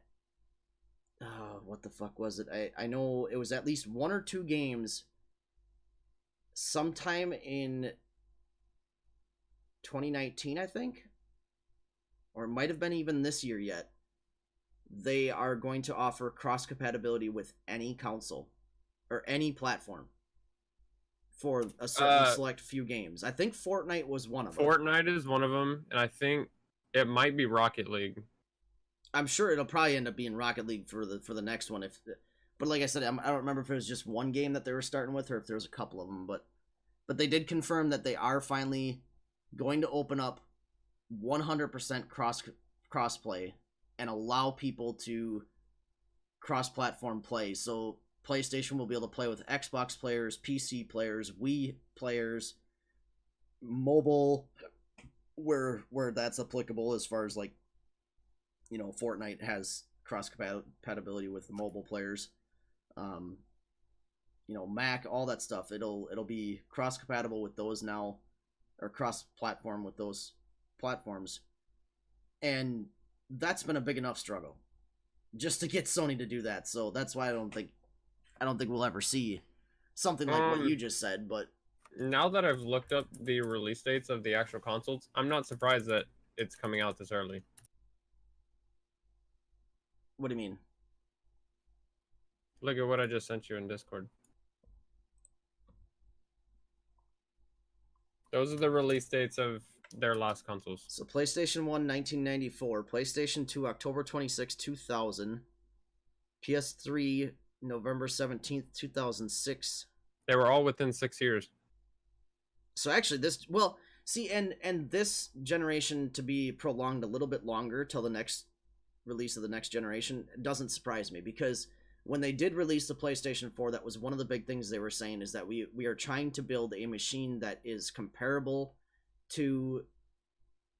what the fuck was it? I know it was at least 1 or 2 games sometime in 2019, I think, or it might have been even this year yet. They are going to offer cross compatibility with any console or any platform for a certain select few games. I think Fortnite was one of them. Fortnite is one of them, and I think it might be Rocket League. I'm sure it'll probably end up being Rocket League for the next one. But like I said, I don't remember if it was just one game that they were starting with or if there was a couple of them. But they did confirm that they are finally going to open up 100% crossplay and allow people to cross-platform play. So PlayStation will be able to play with Xbox players, PC players, Wii players, mobile, where that's applicable, as far as, like, you know, Fortnite has cross-compatibility with the mobile players. You know, Mac, all that stuff. It'll be cross-compatible with those now, or cross-platform with those platforms. And that's been a big enough struggle just to get Sony to do that. So that's why I don't think we'll ever see something like what you just said. But now that I've looked up the release dates of the actual consoles, I'm not surprised that it's coming out this early. What do you mean? Look at what I just sent you in Discord. Those are the release dates of their last consoles. So PlayStation 1, 1994. PlayStation 2, October 26, 2000. PS3, November 17th, 2006. They were all within 6 years. So actually and this generation to be prolonged a little bit longer till the next release of the next generation doesn't surprise me, because when they did release the PlayStation 4, that was one of the big things they were saying, is that we are trying to build a machine that is comparable to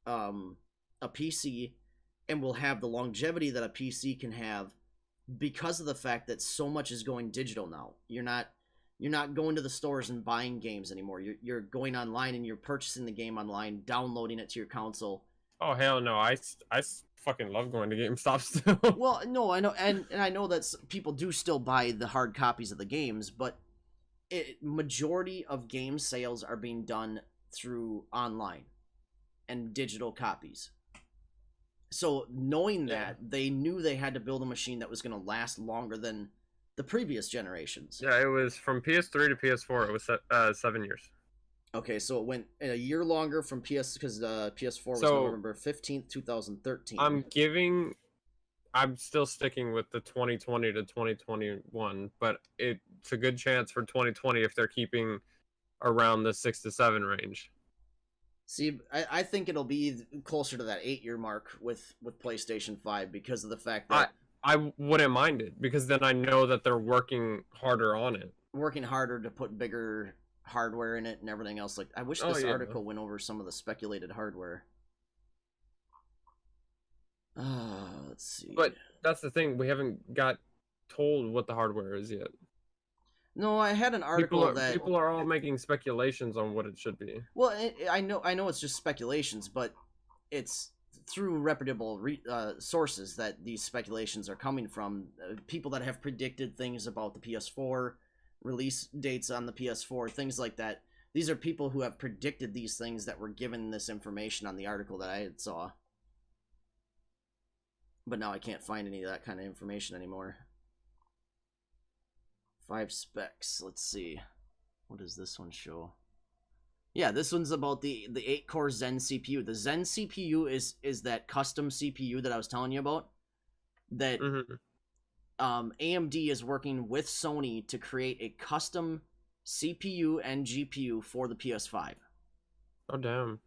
a PC and will have the longevity that a PC can have, because of the fact that so much is going digital now. You're not going to the stores and buying games anymore. You're going online and you're purchasing the game online, downloading it to your console. Oh hell no! I fucking love going to GameStop still. Well, no, I know, and I know that people do still buy the hard copies of the games, but majority of game sales are being done through online and digital copies. So knowing that, they knew they had to build a machine that was going to last longer than the previous generations. Yeah, it was from PS3 to PS4. It was 7 years. Okay, so it went a year longer from because PS4 was November 15th, 2013. I'm still sticking with the 2020 to 2021, but it's a good chance for 2020 if they're keeping around the 6 to 7 range. See, I think it'll be closer to that 8-year mark with PlayStation 5, because of the fact that I wouldn't mind it, because then I know that they're working harder on it. Working harder to put bigger hardware in it and everything else. Like, I wish this article went over some of the speculated hardware. Let's see. But that's the thing, we haven't got told what the hardware is yet. No, I had an article people are all making speculations on what it should be. Well, I know it's just speculations, but it's through reputable sources that these speculations are coming from. People that have predicted things about the PS4, release dates on the PS4, things like that. These are people who have predicted these things that were given this information on the article that I had saw. But now I can't find any of that kind of information anymore. 5 specs. Let's see. What does this one show? Yeah, this one's about the 8-core Zen CPU. The Zen CPU is that custom CPU that I was telling you about. That AMD is working with Sony to create a custom CPU and GPU for the PS5. Oh, damn.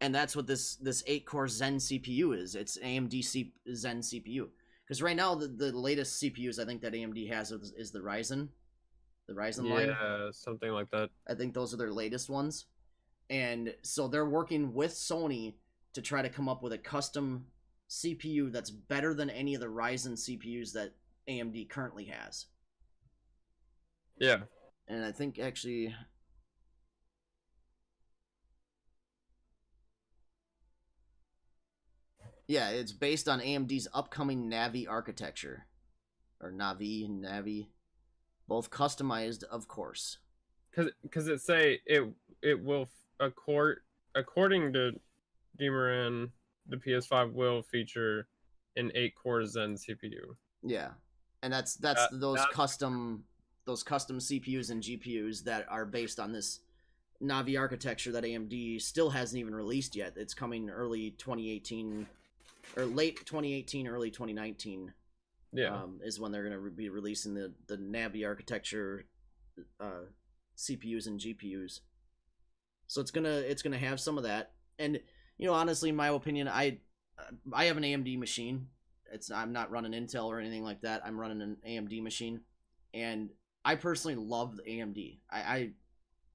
And that's what this 8-core Zen CPU is. It's AMD Zen CPU. Because right now, the latest CPUs I think that AMD has is the Ryzen. The Ryzen line. Yeah, something like that. I think those are their latest ones. And so they're working with Sony to try to come up with a custom CPU that's better than any of the Ryzen CPUs that AMD currently has. Yeah. And I think actually... Yeah, it's based on AMD's upcoming Navi architecture. Or Navi. Both customized, of course. Because it say it will, according to Demoran, the PS5 will feature an 8-core Zen CPU. Yeah. And that's those custom CPUs and GPUs that are based on this Navi architecture that AMD still hasn't even released yet. It's coming early 2018 or late 2018, early 2019. Yeah. Is when they're going to be releasing the Navi architecture CPUs and GPUs. So it's gonna have some of that. And honestly, in my opinion, I have an AMD machine. I'm not running Intel or anything like that. I'm running an AMD machine, and I personally love the AMD.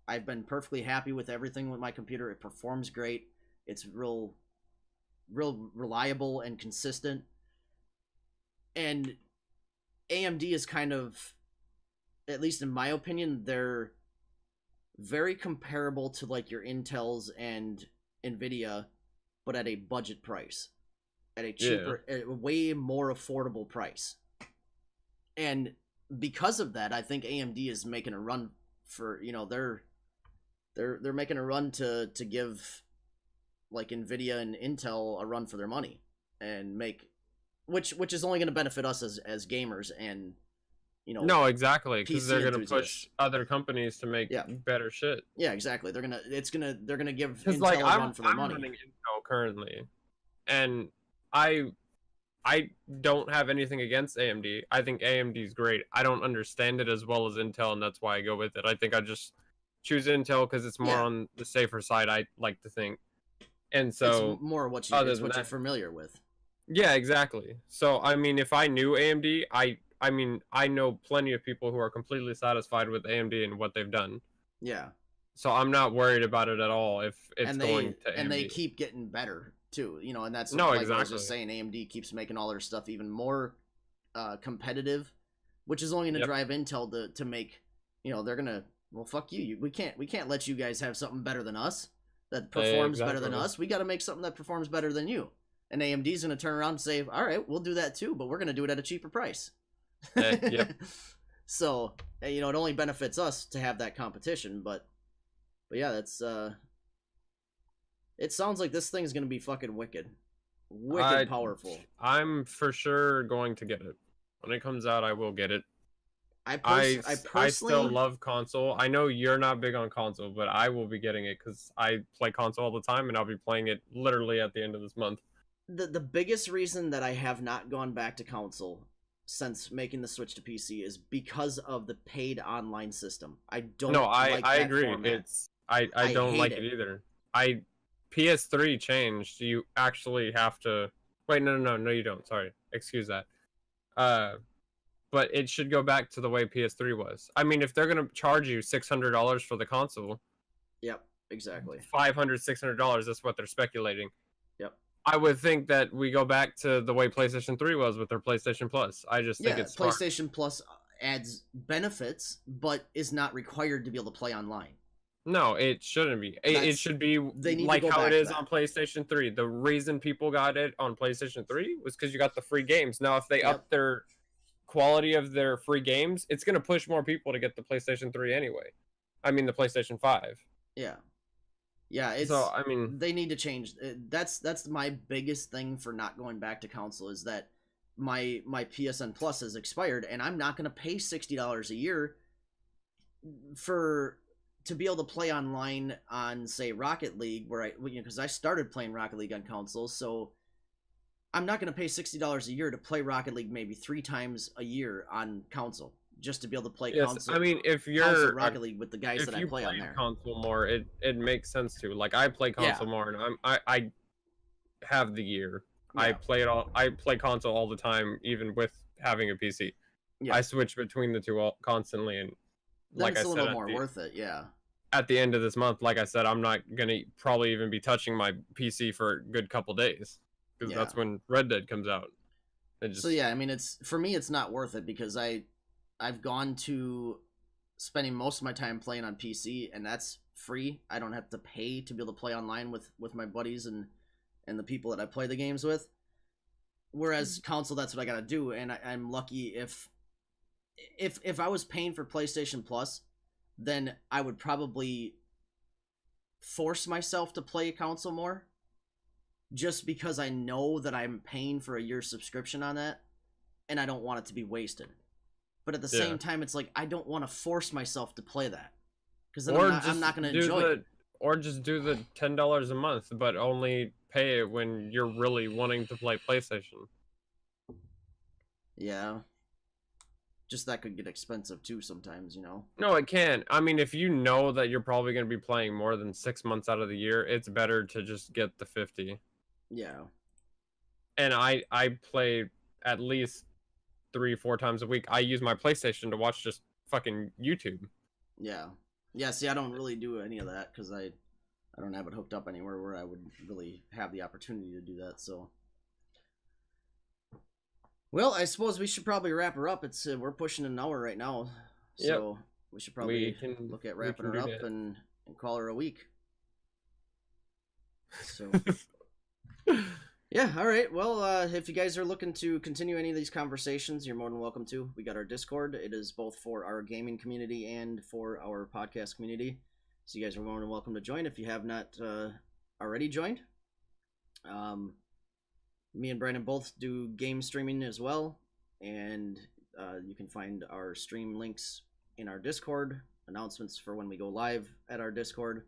I've been perfectly happy with everything with my computer. It performs great. It's real reliable and consistent. And AMD is kind of, at least in my opinion, they're very comparable to like your Intels and Nvidia, but at a budget price, at a cheaper, at a way more affordable price. And because of that, I think AMD is making a run for, they're making a run to give like Nvidia and Intel a run for their money and make, which is only going to benefit us as gamers and no, exactly, because PC they're going to enthusiasts. push other companies to make better shit. Yeah, exactly. They're gonna give Intel Like, a run for their I'm money. running Intel currently, and I don't have anything against AMD. I think AMD is great. I don't understand it as well as Intel, and that's why I go with it. I think I just choose Intel because it's more on the safer side, I like to think. And so it's more what you're familiar with. Yeah, exactly. So I mean, if I knew AMD, I mean, I know plenty of people who are completely satisfied with AMD and what they've done. Yeah. So I'm not worried about it at all if it's going to AMD. And they keep getting better too, and that's no, like exactly. I was just saying, AMD keeps making all their stuff even more competitive, which is only going to drive Intel to make, they're going to, well, fuck you. We can't let you guys have something better than us that performs better than us. We got to make something that performs better than you. And AMD's going to turn around and say, all right, we'll do that too, but we're going to do it at a cheaper price. Yep. So, it only benefits us to have that competition, but yeah, that's it sounds like this thing's gonna be fucking wicked powerful. I'm for sure going to get it when it comes out. I will get it. I personally still love console. I know you're not big on console, but I will be getting it because I play console all the time, and I'll be playing it literally at the end of this month. The biggest reason that I have not gone back to console since making the switch to PC is because of the paid online system. I don't. No, like I that agree. Format. I don't like it either. PS3 changed. You actually have to wait. No, you don't. Sorry, excuse that. But it should go back to the way PS3 was. I mean, if they're gonna charge you $600 for the console, yep, exactly. $500-$600. That's what they're speculating. Yep. I would think that we go back to the way PlayStation 3 was with their PlayStation Plus. I just think it's smart. PlayStation Plus adds benefits, but is not required to be able to play online. No, it shouldn't be. It should be like how it is on PlayStation 3. The reason people got it on PlayStation 3 was because you got the free games. Now, if they up their quality of their free games, it's going to push more people to get the PlayStation 3 anyway. I mean, the PlayStation 5. Yeah. Yeah, it's So, I mean, they need to change. That's my biggest thing for not going back to console is that my PSN Plus has expired, and I'm not going to pay $60 a year to be able to play online on, say, Rocket League, where because I started playing Rocket League on console, so I'm not going to pay $60 a year to play Rocket League maybe 3 times a year on console just to be able to play console. I mean, if you're Rocket League with the guys that I play on there, console more, it makes sense to. Like, I play console more, and I have the year. Yeah. I play console all the time, even with having a PC. Yeah. I switch between the two constantly, and then like it's a little more worth it. Yeah. At the end of this month, like I said, I'm not gonna probably even be touching my PC for a good couple days because that's when Red Dead comes out. So yeah, I mean, for me, it's not worth it because I've gone to spending most of my time playing on PC, and that's free. I don't have to pay to be able to play online with my buddies and the people that I play the games with. Whereas console, that's what I gotta do, and I'm lucky if I was paying for PlayStation Plus, then I would probably force myself to play console more, just because I know that I'm paying for a year's subscription on that, and I don't want it to be wasted. But at the same time, it's like I don't want to force myself to play that because then I'm not going to enjoy it. Or just do the $10 a month, but only pay it when you're really wanting to play PlayStation. Yeah. Just that could get expensive too sometimes, you know? No, it can. I mean, if you know that you're probably going to be playing more than 6 months out of the year, it's better to just get the 50. Yeah. And I play at least 3-4 times a week. I use my PlayStation to watch just fucking YouTube. Yeah. Yeah, see, I don't really do any of that because I don't have it hooked up anywhere where I would really have the opportunity to do that, so... Well, I suppose we should probably wrap her up. It's we're pushing an hour right now, so we should probably look at wrapping her up and call her a week. So, yeah, all right. Well, if you guys are looking to continue any of these conversations, you're more than welcome to. We got our Discord. It is both for our gaming community and for our podcast community. So you guys are more than welcome to join if you have not already joined. Me and Brandon both do game streaming as well, and you can find our stream links in our Discord, announcements for when we go live at our Discord.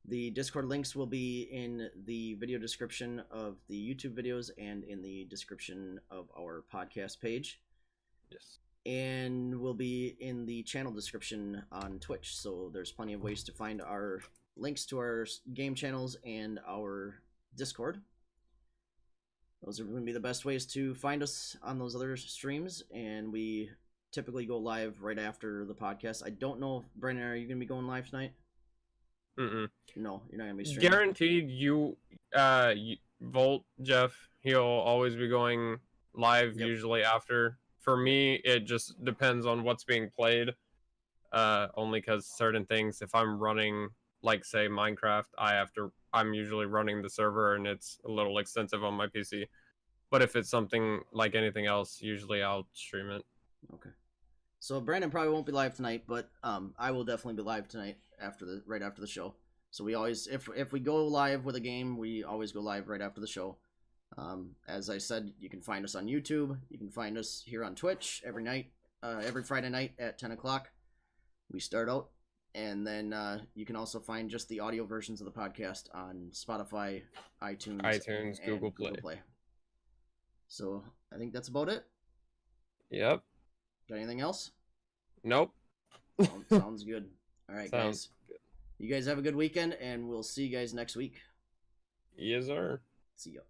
The Discord links will be in the video description of the YouTube videos and in the description of our podcast page. Yes. And will be in the channel description on Twitch, so there's plenty of ways to find our links to our game channels and our Discord. Those are going to be the best ways to find us on those other streams, and we typically go live right after the podcast. I don't know, Brandon, are you going to be going live tonight? Mm-mm. No, you're not going to be streaming. Guaranteed, Volt, Jeff, he'll always be going live, usually after. For me, it just depends on what's being played, only because certain things, if I'm running, like, say, Minecraft, I'm usually running the server, and it's a little extensive on my PC. But if it's something like anything else, usually I'll stream it. Okay. So Brandon probably won't be live tonight, but I will definitely be live tonight right after the show. So we always, if we go live with a game, we always go live right after the show. As I said, you can find us on YouTube. You can find us here on Twitch every night, every Friday night at 10 o'clock. We start out. And then you can also find just the audio versions of the podcast on Spotify, iTunes, Google Play. So I think that's about it. Yep. Got anything else? Nope. Sounds good. All right, guys. Good. You guys have a good weekend, and we'll see you guys next week. Yes, sir. See ya.